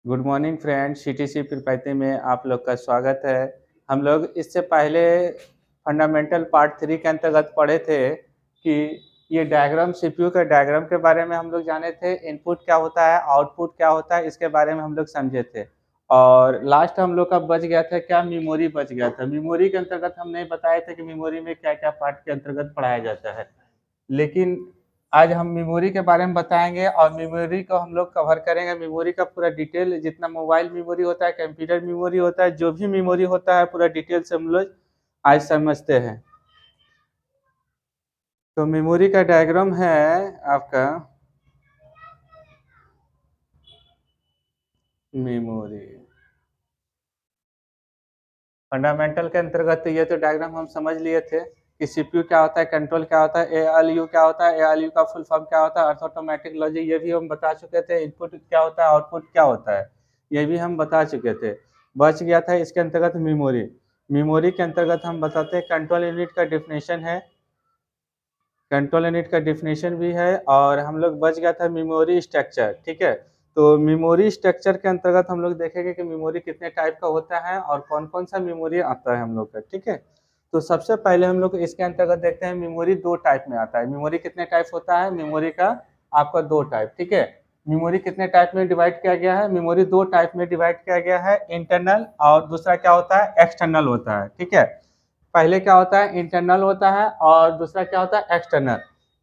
Good morning friends, CTC प्रिपैती में आप लोग का स्वागत है। हम लोग इससे पहले फंडामेंटल पार्ट 3 के अंतर्गत पढ़े थे कि ये डायग्राम सीपीयू का डायग्राम के बारे में हम लोग जाने थे, इनपुट क्या होता है, आउटपुट क्या होता है, इसके बारे में हम लोग समझे थे। और लास्ट हम लोग का बच गया था क्या, मेमोरी बच गया था। मेमोरी के अंतर्गत हम नहीं बताए थे कि मेमोरी में क्या-क्या पार्ट के अंतर्गत पढ़ाया जाता है। लेकिन आज हम मेमोरी के बारे में बताएंगे और मेमोरी को हम लोग कवर करेंगे। मेमोरी का पूरा डिटेल, जितना मोबाइल मेमोरी होता है, कंप्यूटर मेमोरी होता है, जो भी मेमोरी होता है पूरा डिटेल से हम लोग आज समझते हैं। तो मेमोरी का डायग्राम है आपका मेमोरी फंडामेंटल के अंतर्गत। तो ये तो डायग्राम हम समझ लिए थे कि सीपीयू क्या होता है, कंट्रोल क्या होता है, एएलयू क्या होता है, एएलयू का फुल फॉर्म क्या होता है, अर्थ ऑटोमेटिक लॉजिक, ये भी हम बता चुके थे। इनपुट क्या होता है, आउटपुट क्या होता है, ये भी हम बता चुके थे। बच गया था इसके अंतर्गत मेमोरी। मेमोरी के अंतर्गत हम बताते हैं कंट्रोल यूनिट का डिफिनेशन है, कंट्रोल यूनिट का डिफिनेशन भी है। और हम लोग बच गया था मेमोरी स्ट्रक्चर। ठीक है, तो मेमोरी स्ट्रक्चर के अंतर्गत हम लोग देखेंगे कि मेमोरी कितने टाइप का होता है और कौन कौन सा मेमोरी आता है हम लोग का। ठीक है, तो सबसे पहले हम लोग इसके अंतर्गत देखते हैं मेमोरी दो टाइप में आता है। मेमोरी कितने टाइप होता है, मेमोरी का आपका दो टाइप। ठीक है, मेमोरी कितने टाइप में डिवाइड किया गया है, मेमोरी दो टाइप में डिवाइड किया गया है, इंटरनल और दूसरा क्या होता है, एक्सटर्नल होता है। ठीक है, पहले क्या होता है, इंटरनल होता है और दूसरा क्या होता है, एक्सटर्नल।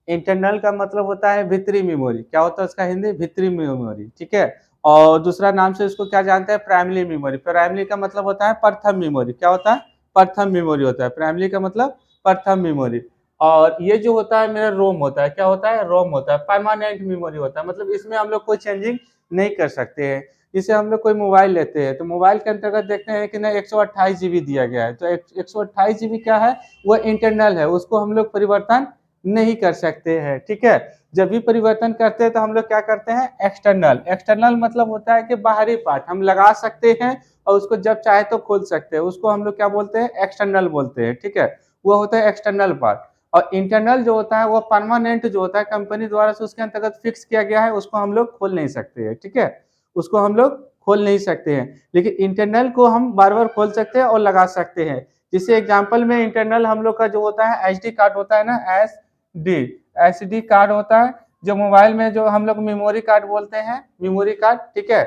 इंटरनल का मतलब होता है भीतरी मेमोरी। क्या होता है उसका हिंदी, भीतरी मेमोरी। ठीक है, और दूसरा नाम से इसको क्या जानते हैं, प्राइमरी मेमोरी। प्राइमरी का मतलब होता है प्रथम मेमोरी। क्या होता है, प्रथम मेमोरी होता है। प्राइमरी का मतलब प्रथम मेमोरी। और ये जो होता है मेरा रोम होता है। क्या होता है, रोम होता है, परमानेंट मेमोरी होता है। मतलब इसमें हम लोग कोई चेंजिंग नहीं कर सकते हैं। जैसे हम लोग कोई मोबाइल लेते हैं तो मोबाइल के अंतर्गत देखते हैं कि ना 128 जीबी दिया गया है, तो 128 जीबी क्या है, वो इंटरनल है, उसको हम लोग परिवर्तन नहीं कर सकते हैं। ठीक है, जब भी परिवर्तन करते हैं तो हम लोग क्या करते हैं, एक्सटर्नल। एक्सटर्नल मतलब होता है कि बाहरी पार्ट हम लगा सकते हैं और उसको जब चाहे तो खोल सकते हैं, उसको हम लोग क्या बोलते हैं, एक्सटर्नल बोलते हैं। ठीक है, वो होता है एक्सटर्नल पार्ट। और इंटरनल जो होता है वो परमानेंट जो होता है, कंपनी द्वारा से उसके अंतर्गत फिक्स किया गया है, उसको हम लोग खोल नहीं सकते हैं। ठीक है, उसको हम लोग खोल नहीं सकते हैं। लेकिन इंटरनल को हम बार बार खोल सकते हैं और लगा सकते हैं। जैसे एग्जांपल में इंटरनल हम लोग का जो होता है एचडी कार्ड होता है ना, डी एचडी कार्ड होता है, जो मोबाइल में जो हम लोग मेमोरी कार्ड बोलते हैं, मेमोरी कार्ड। ठीक है,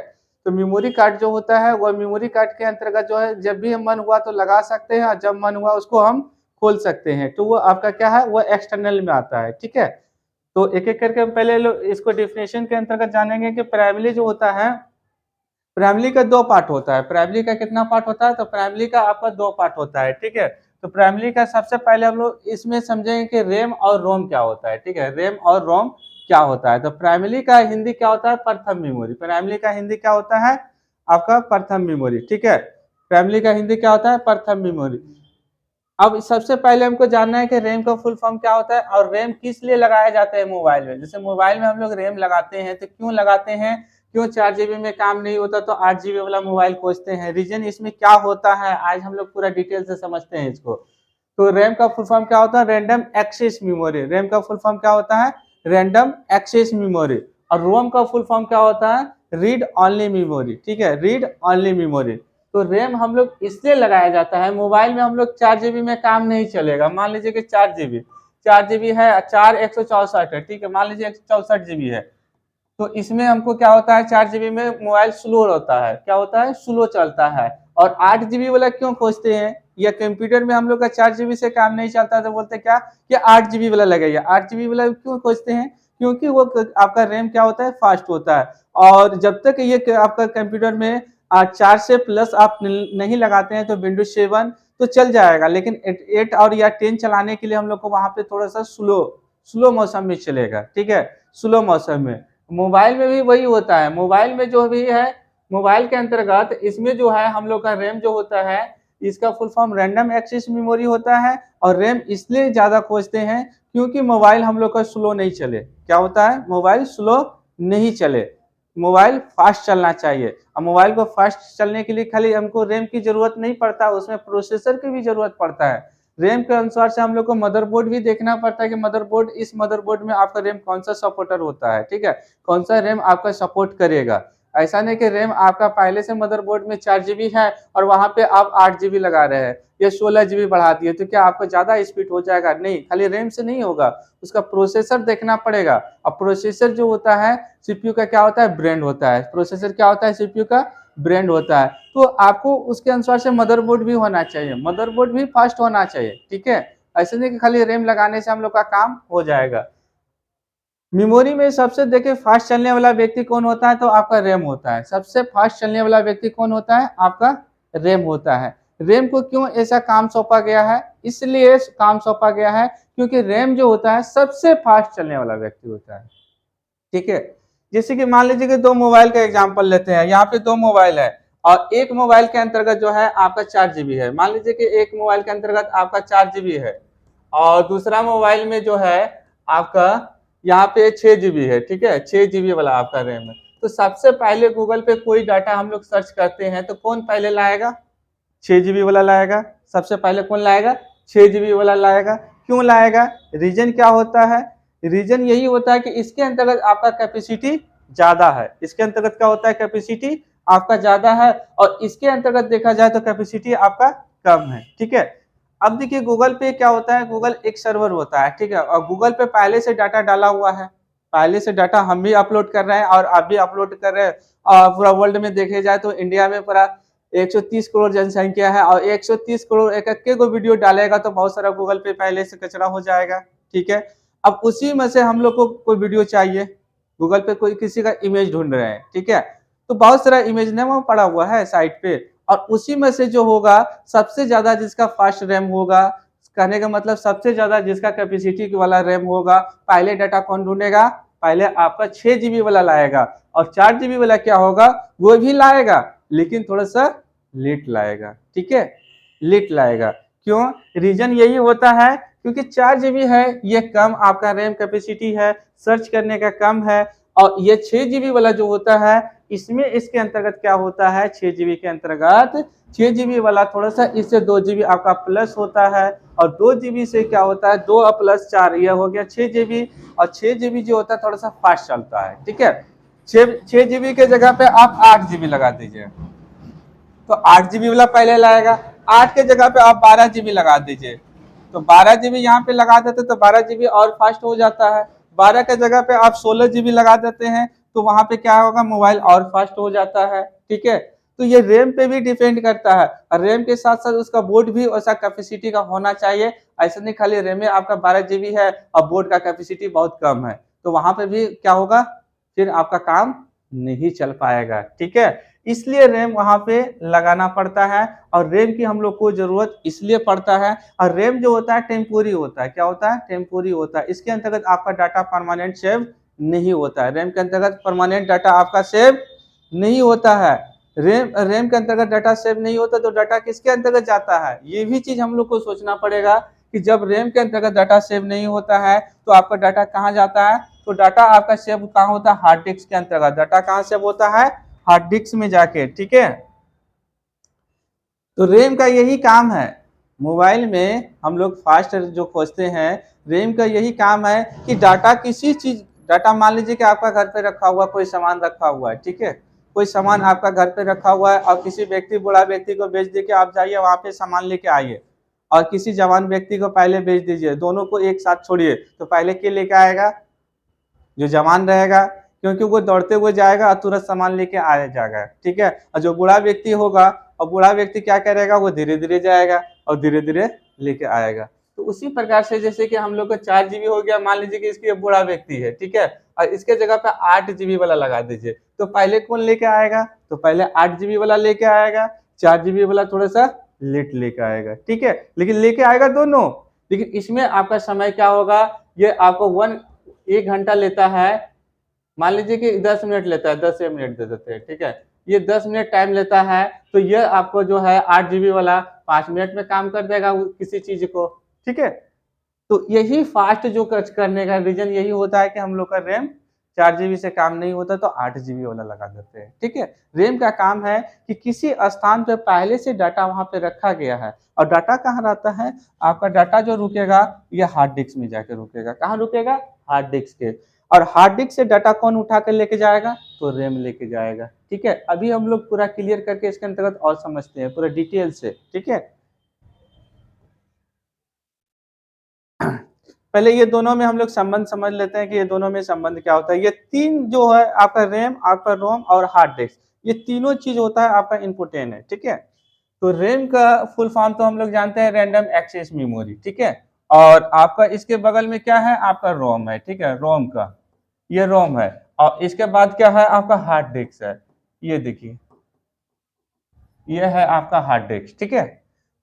तो मेमोरी कार्ड जो होता है वो मेमोरी कार्ड के अंतर्गत जो है जब भी मन हुआ तो लगा सकते हैं और जब मन हुआ उसको हम खोल सकते हैं। तो वो आपका क्या है, वो एक्सटर्नल में आता है। ठीक है, तो एक एक करके हम पहले इसको डिफिनेशन के अंतर्गत जानेंगे कि प्राइमरी जो होता है, प्राइमरी का दो पार्ट होता है। प्राइमरी का कितना पार्ट होता है, तो प्राइमरी का आपका दो पार्ट होता है। ठीक है, तो प्राइमरी का सबसे पहले हम लोग इसमें समझेंगे कि रैम और रोम क्या होता है। ठीक है, रैम और रोम क्या होता है। तो प्राइमरी का हिंदी क्या होता है, प्रथम मेमोरी। प्राइमरी का हिंदी क्या होता है आपका, प्रथम मेमोरी। ठीक है, प्राइमरी का हिंदी क्या होता है, प्रथम मेमोरी। अब सबसे पहले हमको जानना है कि रैम का फुल फॉर्म क्या होता है और रैम किस लिए लगाया जाता है मोबाइल में। जैसे मोबाइल में हम लोग रैम लगाते हैं तो क्यों लगाते हैं, क्यों 4 जीबी में काम नहीं होता तो 8 जीबी वाला मोबाइल खोजते हैं, रीजन इसमें क्या होता है, आज हम लोग पूरा डिटेल से समझते हैं इसको। तो रैम का फुल फॉर्म क्या होता है, रैंडम एक्सेस मेमोरी। रैम का फुल फॉर्म क्या होता है, रैंडम एक्सेस मेमोरी। और रोम का फुल फॉर्म क्या होता है, रीड ऑनली मेमोरी। ठीक है, रीड ऑनली मेमोरी। तो रैम हम लोग इसलिए लगाया जाता है, मोबाइल में हम लोग 4 जीबी में काम नहीं चलेगा। मान लीजिए कि 4 जीबी, 4 जीबी है, 4 164 है। ठीक है, मान लीजिए 164 जीबी है, तो इसमें हमको क्या होता है, 4 जीबी में मोबाइल स्लो होता है, क्या होता है, स्लो चलता है। और 8 जीबी वाला क्यों खोजते हैं, या कंप्यूटर में हम लोग का 4 जीबी से काम नहीं चलता तो बोलते क्या कि 8 जीबी वाला लगेगा। 8 जीबी वाला क्यों खोजते हैं, क्योंकि वो आपका रैम क्या होता है, फास्ट होता है। और जब तक ये आपका कंप्यूटर में 4 से प्लस आप नहीं लगाते हैं तो विंडोज 7 तो चल जाएगा, लेकिन 8 और या 10 चलाने के लिए हम लोग को वहां पे थोड़ा सा स्लो स्लो मौसम में चलेगा। ठीक है, स्लो मौसम में। मोबाइल में भी वही होता है। मोबाइल में जो भी है, मोबाइल के अंतर्गत इसमें जो है हम लोग का रैम जो होता है, इसका full form random access memory होता है। और रैम इसलिए ज्यादा खोजते हैं क्योंकि मोबाइल हम लोग का स्लो नहीं चले। क्या होता है, मोबाइल स्लो नहीं चले, मोबाइल फास्ट चलना चाहिए। और मोबाइल को फास्ट चलने के लिए खाली हमको रैम की जरूरत नहीं पड़ता, उसमें प्रोसेसर की भी जरूरत पड़ता है। रैम के अनुसार से हम लोग को मदरबोर्ड भी देखना पड़ता है कि मदरबोर्ड, इस मदरबोर्ड में आपका रैम कौन सा सपोर्टर होता है। ठीक है, कौन सा रैम आपका सपोर्ट करेगा। ऐसा नहीं कि रैम आपका पहले से मदरबोर्ड में 4 जीबी है और वहाँ पे आप 8 जीबी लगा रहे हैं या 16 जीबी बढ़ा दिए, तो क्या आपको ज़्यादा स्पीड हो जाएगा? नहीं, खाली रैम से नहीं होगा, उसका प्रोसेसर देखना पड़ेगा। और प्रोसेसर जो होता है सीपीयू का क्या होता है? ब्रेन होता है। प्रोसेसर क्या होता है? सीपीयू का ब्रेन होता है। तो आपको उसके अनुसार से मदरबोर्ड भी होना चाहिए, मदरबोर्ड भी फास्ट होना चाहिए, ठीक है? ऐसे नहीं कि खाली रैम लगाने से हम लोग का काम हो जाएगा। मेमोरी में सबसे देखिए फास्ट चलने वाला व्यक्ति कौन होता है? तो आपका रैम होता है। सबसे फास्ट चलने वाला व्यक्ति कौन होता है? आपका रैम होता है। रैम को क्यों ऐसा काम सौंपा गया है? इसलिए काम सौंपा गया है क्योंकि रैम जो होता है सबसे फास्ट चलने वाला व्यक्ति होता है, ठीक है? जैसे कि मान लीजिए कि 2 मोबाइल का एग्जांपल लेते हैं। यहाँ पे 2 मोबाइल है और एक मोबाइल के अंतर्गत जो है आपका 4 जीबी है। मान लीजिए कि एक मोबाइल के अंतर्गत आपका 4 जीबी है और दूसरा मोबाइल में जो है आपका यहाँ पे 6 जीबी है, ठीक है? 6 जीबी वाला आपका रैम है। तो सबसे पहले गूगल पे कोई डाटा हम लोग सर्च करते हैं तो कौन पहले लाएगा? 6 जीबी वाला लाएगा। सबसे पहले कौन लाएगा? 6 जीबी वाला लाएगा। क्यों लाएगा? रीजन क्या होता है? रीजन यही होता है कि इसके अंतर्गत आपका कैपेसिटी ज्यादा है। इसके अंतर्गत क्या होता है? कैपेसिटी आपका ज्यादा है और इसके अंतर्गत देखा जाए तो कैपेसिटी आपका कम है, ठीक है? अब देखिए गूगल पे क्या होता है? गूगल एक सर्वर होता है, ठीक है? और गूगल पे पहले से डाटा डाला हुआ है। पहले से डाटा हम भी अपलोड कर रहे हैं और आप भी अपलोड कर रहे हैं। पूरा वर्ल्ड में देखे जाए तो इंडिया में पूरा 130 करोड़ जनसंख्या है और 130 करोड़ एक को वीडियो डालेगा तो बहुत सारा गूगल पे पहले से कचरा हो जाएगा, ठीक है? अब उसी में से हम लोग को कोई वीडियो चाहिए, गूगल पे कोई किसी का इमेज ढूंढ रहे हैं, ठीक है? तो बहुत सारा इमेज ने वो पड़ा हुआ है साइट पे और उसी में से जो होगा सबसे ज्यादा जिसका फास्ट रैम होगा, कहने का मतलब सबसे ज्यादा जिसका कैपेसिटी वाला रैम होगा, पहले डाटा कौन ढूंढेगा? पहले आपका 6 जीबी वाला लाएगा और 4 जीबी वाला क्या होगा? वो भी लाएगा लेकिन थोड़ा सा लेट लाएगा, ठीक है? लेट लाएगा। क्यों? रीजन यही होता है क्योंकि 4 जीबी है, ये कम आपका रैम कैपेसिटी है, सर्च करने का कम है और ये 6 जीबी वाला जो होता है इसमें इसके अंतर्गत क्या होता है? 6 जीबी के अंतर्गत 6 जीबी वाला थोड़ा सा इससे 2 जीबी आपका प्लस होता है और 2 जीबी से क्या होता है? 2 प्लस 4 ये हो गया 6 जीबी और 6 जीबी जो होता है थोड़ा सा फास्ट चलता है, ठीक है? 6 जीबी के जगह पे आप 8 जीबी लगा दीजिए तो 8 जीबी वाला पहले लाएगा। 8 के जगह पे आप 12 जीबी लगा दीजिए तो 12 जीबी यहाँ पे लगा देते तो 12 जीबी और फास्ट हो जाता है। 12 के जगह पे आप 16 जीबी लगा देते हैं तो वहां पे क्या होगा? मोबाइल और फास्ट हो जाता है, ठीक है? तो ये रैम पे भी डिपेंड करता है और रैम के साथ साथ उसका बोर्ड भी वैसा कैपेसिटी का होना चाहिए। ऐसा नहीं खाली रैम में आपका 12 जीबी है और बोर्ड का कैपेसिटी बहुत कम है तो वहां पे भी क्या होगा? फिर आपका काम नहीं चल पाएगा, ठीक है? इसलिए रैम वहां पे लगाना पड़ता है और रैम की हम लोग को जरूरत इसलिए पड़ता है। और रैम जो होता है टेम्पोरी होता है। क्या होता है? टेम्पोरी होता है। इसके अंतर्गत आपका डाटा परमानेंट सेव नहीं होता है। रैम के अंतर्गत परमानेंट डाटा आपका सेव नहीं होता है। रैम के अंतर्गत डाटा सेव नहीं होता तो डाटा किसके अंतर्गत जाता है? ये भी चीज हम लोग को सोचना पड़ेगा कि जब रैम के अंतर्गत डाटा सेव नहीं होता है तो आपका डाटा कहाँ जाता है? तो डाटा आपका सेव कहाँ होता है? हार्ड डिस्क के अंतर्गत। डाटा कहाँ सेव होता है? हार्ड डिस्क में जाके, ठीक है? तो रैम का यही काम है। मोबाइल में हम लोग फास्ट जो खोजते हैं, रैम का यही काम है कि डाटा किसी चीज डाटा मान लीजिए कि आपका घर पे रखा हुआ कोई सामान रखा हुआ है, ठीक है? कोई सामान आपका घर पे रखा हुआ है और किसी व्यक्ति बूढ़ा व्यक्ति को बेच दे के आप जाइए वहां पे सामान लेके आइए और किसी जवान व्यक्ति को पहले बेच दीजिए, दोनों को एक साथ छोड़िए तो पहले के लेके आएगा? जो जवान रहेगा, क्योंकि वो दौड़ते हुए जाएगा और तुरंत सामान लेके आ जाएगा, ठीक है? और जो बूढ़ा व्यक्ति होगा और बूढ़ा व्यक्ति क्या करेगा? वो धीरे धीरे जाएगा और धीरे धीरे लेके आएगा। तो उसी प्रकार से जैसे कि हम लोग का 4 जीबी हो गया, मान लीजिए कि इसकी बूढ़ा व्यक्ति है, ठीक है? और इसके जगह पे 8 जीबी वाला लगा दीजिए तो पहले कौन लेके आएगा? तो पहले 8 जीबी वाला लेके आएगा, 4 जीबी वाला थोड़ा सा लेट लेके आएगा, ठीक है? लेकिन लेके आएगा दोनों। लेकिन इसमें आपका समय क्या होगा? ये आपको 1 घंटा लेता है, मान लीजिए कि 10 मिनट लेता है, 10 मिनट दे देते हैं, ठीक है? ये 10 मिनट टाइम लेता है तो ये आपको जो है 8 जीबी वाला 5 मिनट में काम कर देगा किसी चीज को, ठीक है? तो यही फास्ट जो करने का रीजन यही होता है कि हम लोग का रैम 4 जीबी से काम नहीं होता तो 8 जीबी वाला लगा देते हैं, ठीक है? रैम का काम है कि किसी स्थान पे पहले से डाटा वहां पे रखा गया है और डाटा कहाँ रहता है? आपका डाटा जो रुकेगा ये हार्ड डिस्क में जाके रुकेगा। कहाँ रुकेगा? हार्ड डिस्क के। और हार्ड डिस्क से डाटा कौन उठा कर लेके जाएगा, तो रैम लेके जाएगा। ठीक है, अभी हम लोग पूरा क्लियर करके इसके अंतर्गत और समझते हैं पूरा डिटेल से। ठीक है, पहले ये दोनों में हम लोग संबंध समझ लेते हैं कि ये दोनों में संबंध क्या होता है। ये तीन जो है आपका रैम, आपका रोम और हार्ड डिस्क, ये तीनों चीज होता है आपका इम्पोर्टेंट है। ठीक है, तो रैम का फुल फॉर्म तो हम लोग जानते हैं, रैंडम एक्सेस मेमोरी। ठीक है, और आपका इसके बगल में क्या है, आपका रोम है। ठीक है, रोम का ये रोम है, और इसके बाद क्या है, आपका हार्ड डिस्क है। ये देखिए, ये है आपका हार्ड डिस्क। ठीक है,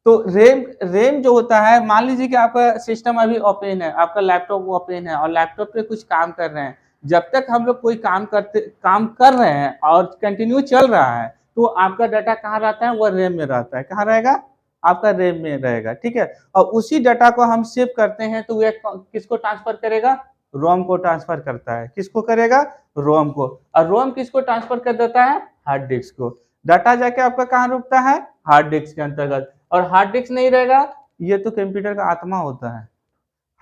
तो रैम रैम जो होता है, मान लीजिए कि आपका सिस्टम अभी ओपन है, आपका लैपटॉप ओपन है और लैपटॉप पे कुछ काम कर रहे हैं। जब तक हम लोग कोई काम कर रहे हैं और कंटिन्यू चल रहा है, तो आपका डाटा कहाँ रहता है, वो रैम में रहता है। कहाँ रहेगा, आपका रैम में रहेगा। ठीक है, और उसी डाटा को हम सेव करते हैं, तो वह किसको ट्रांसफर करेगा, रोम को ट्रांसफर करता है। किसको करेगा, रोम को। और रोम किसको ट्रांसफर कर देता है, हार्ड डिस्क को। डाटा जाके आपका कहाँ रुकता है, हार्ड डिस्क के अंतर्गत। और हार्ड डिस्क नहीं रहेगा, ये तो कंप्यूटर का आत्मा होता है।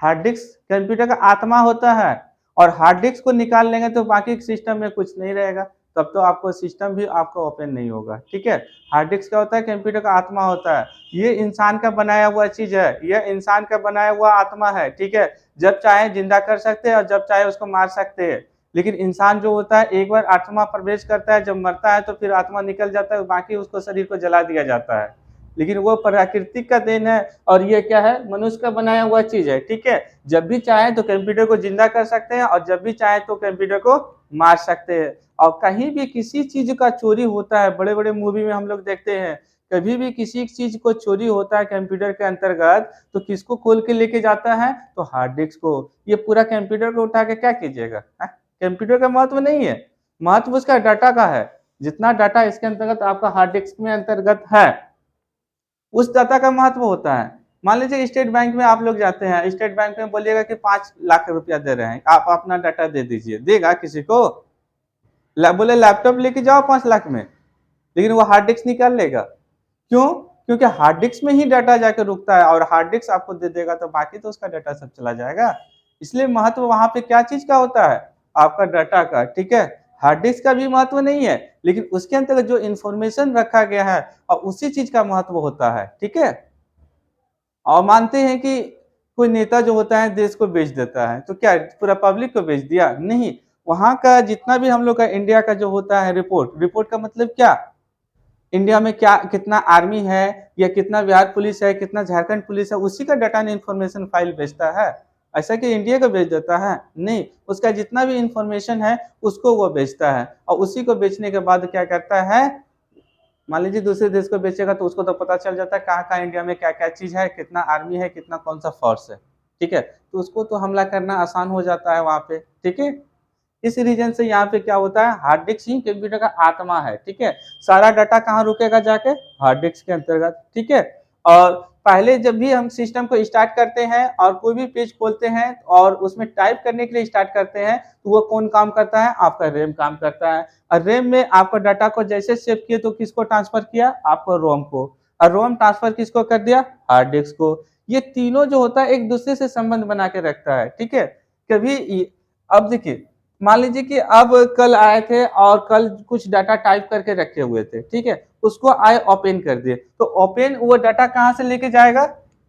हार्ड डिस्क कंप्यूटर का आत्मा होता है, और हार्ड डिस्क को निकाल लेंगे तो बाकी सिस्टम में कुछ नहीं रहेगा, तब तो आपको सिस्टम भी आपका ओपन नहीं होगा। ठीक है, हार्ड डिस्क क्या होता है, कंप्यूटर का आत्मा होता है। ये इंसान का बनाया हुआ चीज है, ये इंसान का बनाया हुआ आत्मा है। ठीक है, जब चाहे जिंदा कर सकते हैं और जब चाहे उसको मार सकते हैं। लेकिन इंसान जो होता है, एक बार आत्मा प्रवेश करता है, जब मरता है तो फिर आत्मा निकल जाता है, बाकी उसको शरीर को जला दिया जाता है। लेकिन वो प्राकृतिक का देन है, और ये क्या है, मनुष्य का बनाया हुआ चीज है। ठीक है, जब भी चाहे तो कंप्यूटर को जिंदा कर सकते हैं और जब भी चाहे तो कंप्यूटर को मार सकते हैं। और कहीं भी किसी चीज का चोरी होता है, बड़े बड़े मूवी में हम लोग देखते हैं, कभी भी किसी चीज को चोरी होता है कंप्यूटर के अंतर्गत, तो किसको खोल के लेके जाता है, तो हार्ड डिस्क को। ये पूरा कंप्यूटर को उठा के क्या कीजिएगा, कंप्यूटर का महत्व नहीं है, महत्व उसका डाटा का है। जितना डाटा इसके अंतर्गत आपका हार्ड डिस्क में अंतर्गत है, उस डाटा का महत्व होता है। मान लीजिए स्टेट बैंक में आप लोग जाते हैं, स्टेट बैंक में बोलिएगा कि 5 लाख रुपया दे रहे हैं, आप अपना डाटा दे दीजिए, देगा किसी को, बोले लैपटॉप लेके जाओ 5 लाख में, लेकिन वो हार्ड डिस्क निकाल लेगा। क्यों, क्योंकि हार्ड डिस्क में ही डाटा जाकर रुकता है, और हार्ड डिस्क आपको दे देगा तो बाकी तो उसका डाटा सब चला जाएगा। इसलिए महत्व वहां पे क्या चीज का होता है, आपका डाटा का। ठीक है, हार्ड डिस्क का भी महत्व नहीं है, लेकिन उसके अंतर्गत जो इंफॉर्मेशन रखा गया है और उसी चीज का महत्व होता है। ठीक है, और मानते हैं कि कोई नेता जो होता है देश को बेच देता है, तो क्या पूरा पब्लिक को बेच दिया, नहीं। वहां का जितना भी हम लोग का इंडिया का जो होता है रिपोर्ट, रिपोर्ट का मतलब क्या, इंडिया में क्या कितना आर्मी है, या कितना बिहार पुलिस है, कितना झारखंड पुलिस है, उसी का डाटा इन्फॉर्मेशन फाइल बेचता है। ऐसा कि इंडिया को बेच देता है, नहीं, उसका जितना भी इंफॉर्मेशन है उसको वो बेचता है, और उसी को बेचने के बाद क्या करता है, मान लीजिए दूसरे देश को बेचेगा तो उसको तो पता चल जाता है कहाँ कहाँ इंडिया में क्या क्या चीज है, कितना आर्मी है, कितना कौन सा फोर्स है। ठीक है, तो उसको तो हमला करना आसान हो जाता है वहां पे। ठीक है, इस रीजन से यहाँ पे क्या होता है, हार्ड डिस्क ही कंप्यूटर का आत्मा है। ठीक है, सारा डाटा कहाँ रुकेगा, जाके हार्ड डिस्क के अंतर्गत। ठीक है, और पहले जब भी हम सिस्टम को स्टार्ट करते हैं और कोई भी पेज खोलते हैं और उसमें टाइप करने के लिए स्टार्ट करते हैं, तो वो कौन काम करता है, आपका रैम काम करता है। और रैम में आपको डाटा को जैसे सेव किए तो किसको ट्रांसफर किया, आपको रोम को, और रोम ट्रांसफर किसको कर दिया, हार्ड डिस्क को। ये तीनों जो होता है एक दूसरे से संबंध बना के रखता है। ठीक है, कभी अब देखिए, मान लीजिए कि अब कल आए थे और कल कुछ डाटा टाइप करके रखे हुए थे। ठीक है, उसको आए ओपन कर दिए, तो ओपन वो डाटा कहाँ से लेके जाएगा,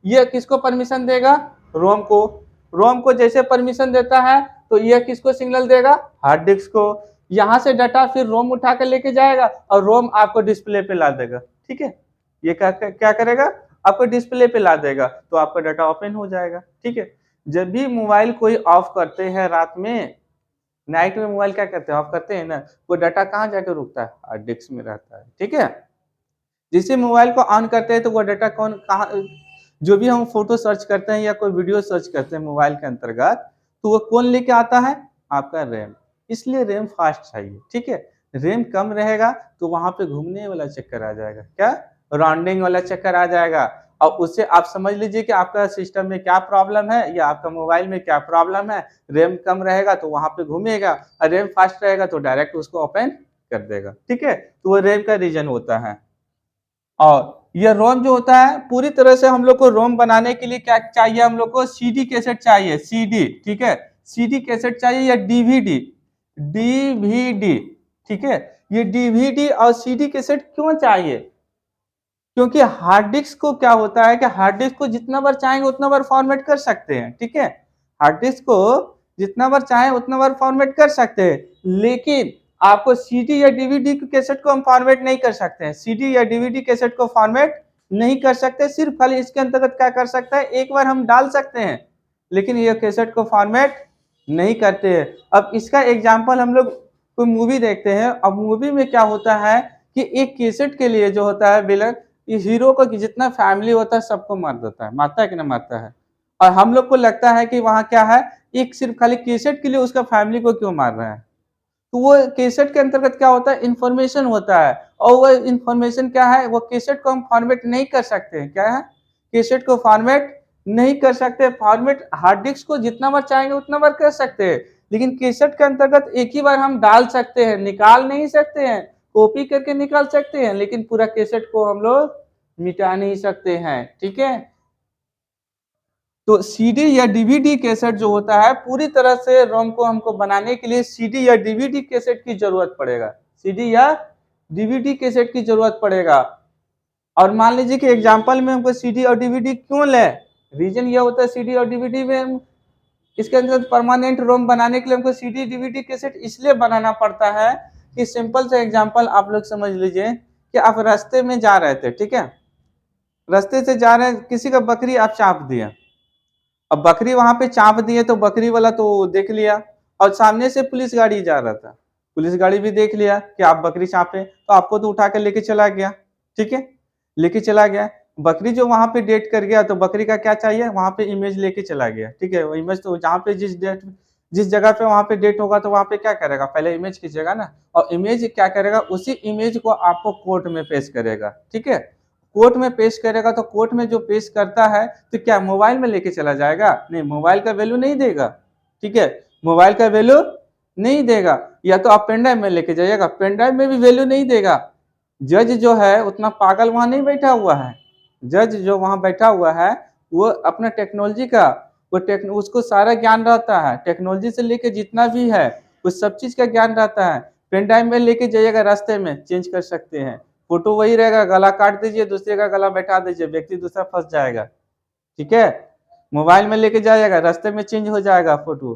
ये किसको परमिशन देगा, रोम को। रोम को जैसे परमिशन देता है तो ये किसको सिग्नल देगा, हार्ड डिस्क को। यहाँ से डाटा फिर रोम उठा कर लेके जाएगा और रोम आपको डिस्प्ले पे ला देगा। ठीक है, ये क्या करेगा, आपको डिस्प्ले पे ला देगा, तो आपका डाटा ओपन हो जाएगा। ठीक है, जब भी मोबाइल कोई ऑफ करते हैं रात में, नाइट में मोबाइल क्या करते हैं, ऑफ करते हैं ना, वो डाटा कहाँ जाकर रुकता है, हार्ड डिस्क में रहता है। ठीक है, जिससे मोबाइल को ऑन करते हैं तो वो डाटा कौन कहाँ, जो भी हम फोटो सर्च करते हैं या कोई वीडियो सर्च करते हैं मोबाइल के अंतर्गत, तो वो कौन लेके आता है, आपका रैम। इसलिए रैम फास्ट चाहिए। ठीक है, रैम कम रहेगा तो वहां पे घूमने वाला चक्कर आ जाएगा, क्या, राउंडिंग वाला चक्कर आ जाएगा, और उससे आप समझ लीजिए कि आपका सिस्टम में क्या प्रॉब्लम है या आपका मोबाइल में क्या प्रॉब्लम है। रैम कम रहेगा तो वहां पे घूमेगा, और रैम फास्ट रहेगा तो डायरेक्ट उसको ओपन कर देगा। ठीक है, तो वो रैम का रीजन होता है। और ये रोम जो होता है, पूरी तरह से हम लोग को रोम बनाने के लिए क्या चाहिए, हम लोग को सीडी कैसेट चाहिए, सीडी। ठीक है, सीडी कैसेट चाहिए या डीवीडी, डीवीडी, ठीक है। ये डीवीडी और सीडी कैसेट क्यों चाहिए? क्योंकि हार्ड डिस्क को क्या होता है कि हार्ड डिस्क को जितना बार चाहेंगे उतना बार फॉर्मेट कर सकते हैं, ठीक है। हार्ड डिस्क को जितना बार चाहे उतना बार फॉर्मेट कर सकते हैं, लेकिन आपको सीडी या डीवीडी की कैसेट को हम फॉर्मेट नहीं कर सकते हैं। सीडी या डीवीडी कैसेट को फॉर्मेट नहीं कर सकते, सिर्फ खाली इसके अंतर्गत क्या कर सकता है, एक बार हम डाल सकते हैं, लेकिन ये कैसेट को फॉर्मेट नहीं करते हैं। अब इसका एग्जाम्पल हम लोग कोई मूवी देखते हैं। अब मूवी में क्या होता है कि एक कैसेट के लिए जो होता है विलन, इस हीरो को जितना फैमिली होता है सबको मार देता है, मारता है कि ना मारता है। और हम लोग को लगता है कि वहां क्या है, एक सिर्फ खाली कैसेट के लिए उसका फैमिली को क्यों मार रहा है। तो वो कैसेट के अंतर्गत क्या होता है, इंफॉर्मेशन होता है, और वो इंफॉर्मेशन क्या है, वो कैसेट को हम फॉर्मेट नहीं कर सकते। क्या है, कैसेट को फॉर्मेट नहीं कर सकते। फॉर्मेट हार्ड डिस्क को जितना बार चाहेंगे उतना बार कर सकते हैं, लेकिन कैसेट के अंतर्गत एक ही बार हम डाल सकते हैं, निकाल नहीं सकते हैं। कॉपी करके निकाल सकते हैं, लेकिन पूरा कैसेट को हम लोग मिटा नहीं सकते हैं, ठीक है। तो सीडी या डीवीडी कैसेट जो होता है, पूरी तरह से रोम को हमको बनाने के लिए सीडी या डीवीडी कैसेट की जरूरत पड़ेगा, सीडी या डीवीडी कैसेट की जरूरत पड़ेगा। और मान लीजिए कि एग्जांपल में हमको सीडी और डीवीडी क्यों ले, रीजन ये होता है सीडी और डीवीडी में हम इसके अंदर परमानेंट रोम बनाने के लिए हमको सीडी डीवीडी कैसेट इसलिए बनाना पड़ता है कि सिंपल सा एग्जांपल आप लोग समझ लीजिए कि आप रास्ते में जा रहे थे, ठीक है, रास्ते से जा रहे हैं, किसी का बकरी आप चाप दिया। अब बकरी वहां पे चाप दिए तो बकरी वाला तो देख लिया, और सामने से पुलिस गाड़ी जा रहा था, पुलिस गाड़ी भी देख लिया कि आप बकरी चापे, तो आपको तो उठा के लेके चला गया, ठीक है, लेके चला गया। बकरी जो वहां पे डेट कर गया तो बकरी का क्या चाहिए, वहां पे इमेज लेके चला गया, ठीक है। वो इमेज तो जहाँ पे जिस जगह पे वहां पे डेट होगा तो वहां पे क्या करेगा, पहले इमेज खींचेगा ना, और इमेज क्या करेगा, उसी इमेज को आपको कोर्ट में पेश करेगा, ठीक है। कोर्ट में पेश करेगा तो कोर्ट में जो पेश करता है तो क्या मोबाइल में लेके चला जाएगा, नहीं, मोबाइल का वैल्यू नहीं देगा, ठीक है, मोबाइल का वैल्यू नहीं देगा। या तो आप पेन ड्राइव में लेके जाइएगा, पेन ड्राइव में भी वैल्यू नहीं देगा। जज जो है उतना पागल वहां नहीं बैठा हुआ है, जज जो वहां बैठा हुआ है वो अपना टेक्नोलॉजी का उसको सारा ज्ञान रहता है, टेक्नोलॉजी से लेके जितना भी है उस सब चीज का ज्ञान रहता है। पेन ड्राइव में लेके जाइएगा, रास्ते में चेंज कर सकते हैं, फोटो वही रहेगा, गला काट दीजिए, दूसरे का गला बैठा दीजिए, व्यक्ति दूसरा फंस जाएगा, ठीक है। मोबाइल में लेके जाइएगा, रास्ते में चेंज हो जाएगा फोटो,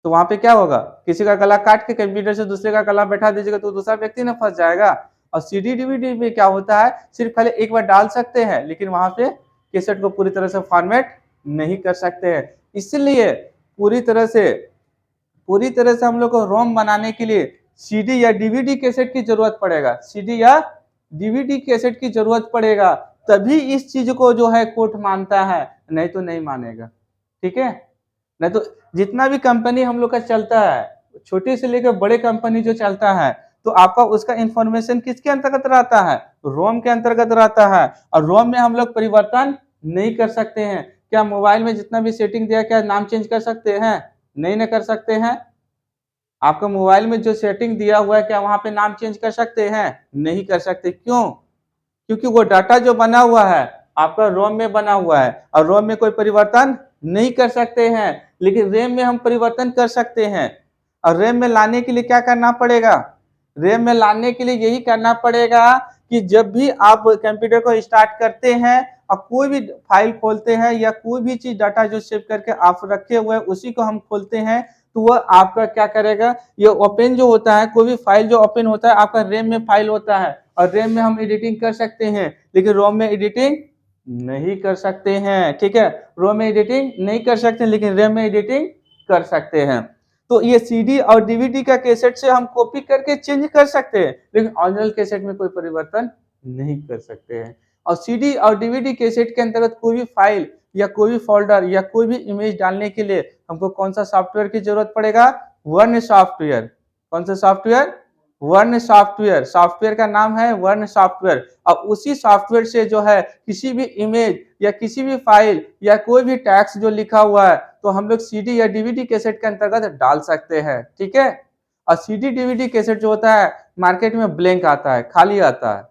तो वहां पे क्या होगा, किसी का गला काट के कंप्यूटर से दूसरे का गला बैठा दीजिएगा तो दूसरा व्यक्ति ना फंस जाएगा। और सीडी डीवीडी में क्या होता है, सिर्फ खाली एक बार डाल सकते हैं, लेकिन वहां पे कैसेट को पूरी तरह से फॉर्मेट नहीं कर सकते हैं। इसलिए पूरी तरह से हम लोग को रोम बनाने के लिए सीडी या डीवीडी कैसेट की जरूरत पड़ेगा, सीडी या डीवीडी कैसेट की जरूरत पड़ेगा, तभी इस चीज को जो है कोर्ट मानता है, नहीं तो नहीं मानेगा, ठीक है। नहीं तो जितना भी कंपनी हम लोग का चलता है, छोटे से लेकर बड़े कंपनी जो चलता है, तो आपका उसका इंफॉर्मेशन किसके अंतर्गत रहता है, रोम के अंतर्गत रहता है। और रोम में हम लोग परिवर्तन नहीं कर सकते हैं। क्या मोबाइल में जितना भी सेटिंग दिया, क्या नाम चेंज कर सकते हैं, नहीं ना कर सकते हैं। आपका मोबाइल में जो सेटिंग दिया हुआ है, क्या वहां पे नाम चेंज कर सकते हैं, नहीं कर सकते। क्यों, क्योंकि वो डाटा जो बना हुआ है आपका रोम में बना हुआ है, और रोम में कोई परिवर्तन नहीं कर सकते हैं, लेकिन रैम में हम परिवर्तन कर सकते हैं। और रैम में लाने के लिए क्या करना पड़ेगा, रैम में लाने के लिए यही करना पड़ेगा कि जब भी आप कंप्यूटर को स्टार्ट करते हैं और कोई भी फाइल खोलते हैं या कोई भी चीज डाटा जो सेव करके आप रखे हुए हैं उसी को हम खोलते हैं, तो वह आपका क्या करेगा, ये ओपन जो होता है, कोई भी फाइल जो ओपन होता है आपका रैम में फाइल होता है, और रैम में हम एडिटिंग कर सकते हैं, लेकिन रोम में एडिटिंग नहीं कर सकते हैं, ठीक है। रोम में एडिटिंग नहीं कर सकते, लेकिन रैम में एडिटिंग कर सकते हैं। तो ये सीडी और डीवीडी का कैसेट से हम कॉपी करके चेंज कर सकते हैं, लेकिन ओरिजिनल कैसेट में कोई परिवर्तन नहीं कर सकते हैं। और सीडी और डीवीडी कैसेट के अंतर्गत कोई भी फाइल या कोई भी फोल्डर या कोई भी इमेज डालने के लिए हमको कौन सा सॉफ्टवेयर की जरूरत पड़ेगा, वर्ण सॉफ्टवेयर। कौन सा सॉफ्टवेयर, वर्ण सॉफ्टवेयर, सॉफ्टवेयर का नाम है वर्ण सॉफ्टवेयर। और उसी सॉफ्टवेयर से जो है किसी भी इमेज या किसी भी फाइल या कोई भी टैक्स जो लिखा हुआ है तो हम लोग सीडी या डीवीडी कैसेट के अंतर्गत डाल सकते हैं, ठीक है। और सीडी डीवीडी कैसेट जो होता है मार्केट में ब्लैंक आता है, खाली आता है,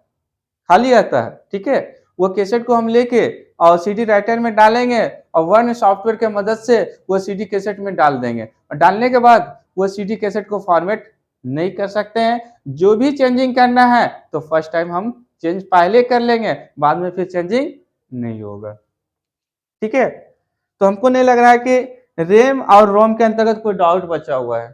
खाली आता है, ठीक है। वो कैसेट को हम लेके और सीडी राइटर में डालेंगे और वन सॉफ्टवेयर के मदद से वो सीडी कैसेट में डाल देंगे और डालने के बाद वो सीडी कैसेट को फॉर्मेट नहीं कर सकते हैं। जो भी चेंजिंग करना है तो फर्स्ट टाइम हम चेंज पहले कर लेंगे, बाद में फिर चेंजिंग नहीं होगा। ठीक है, तो हमको नहीं लग रहा है कि रैम और रोम के अंतर्गत कोई डाउट बचा हुआ है।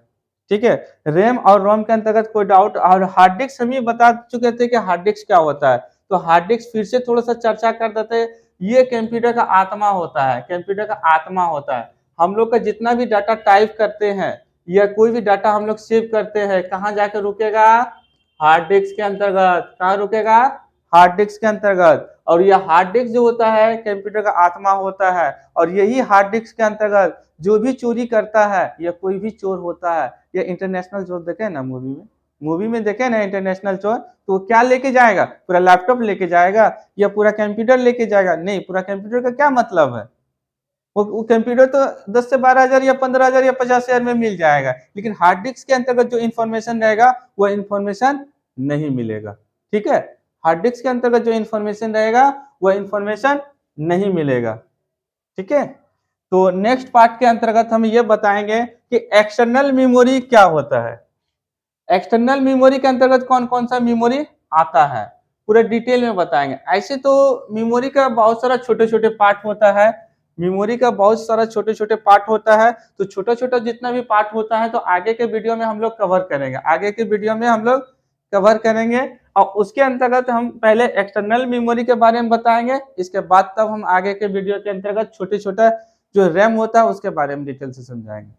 ठीक है, रैम और रोम के अंतर्गत कोई डाउट, और हार्ड डिस्क हम ये बता चुके थे कि हार्ड डिस्क क्या होता है, तो हार्ड डिस्क फिर से थोड़ा सा चर्चा कर देते हैं। ये कंप्यूटर का आत्मा होता है, कंप्यूटर का आत्मा होता है। हम लोग का जितना भी डाटा टाइप करते हैं या कोई भी डाटा हम लोग सेव करते हैं, कहाँ जाकर रुकेगा? हार्ड डिस्क के अंतर्गत। कहाँ रुकेगा? हार्ड डिस्क के अंतर्गत। और यह हार्ड डिस्क जो होता है कंप्यूटर का आत्मा होता है, और यही हार्ड डिस्क के अंतर्गत जो भी चोरी करता है या कोई भी चोर होता है, या इंटरनेशनल चोर देखे ना मूवी में देखे ना इंटरनेशनल चोर, तो क्या लेके जाएगा? पूरा लैपटॉप लेके जाएगा या पूरा कंप्यूटर लेके जाएगा? नहीं, पूरा कंप्यूटर का क्या मतलब है? वो कंप्यूटर तो 10 से 12,000 या 15,000 या 50,000 में मिल जाएगा, लेकिन हार्ड डिस्क के अंतर्गत जो इन्फॉर्मेशन रहेगा वो इन्फॉर्मेशन नहीं मिलेगा। ठीक है, हार्ड डिस्क के अंतर्गत जो इन्फॉर्मेशन रहेगा वो इन्फॉर्मेशन नहीं मिलेगा। ठीक है, तो नेक्स्ट पार्ट के अंतर्गत हम ये बताएंगे कि एक्सटर्नल मेमोरी क्या होता है। एक्सटर्नल मेमोरी के अंतर्गत कौन कौन सा मेमोरी आता है पूरे डिटेल में बताएंगे। ऐसे तो मेमोरी का बहुत सारा छोटे छोटे पार्ट होता है, मेमोरी का बहुत सारा छोटे छोटे पार्ट होता है, तो छोटा छोटा जितना भी पार्ट होता है तो आगे के वीडियो में हम लोग कवर करेंगे, आगे के वीडियो में हम लोग कवर करेंगे। और उसके अंतर्गत हम पहले एक्सटर्नल मेमोरी के बारे में बताएंगे, इसके बाद तब हम आगे के वीडियो के अंतर्गत छोटे छोटा जो रैम होता है उसके बारे में डिटेल से समझाएंगे।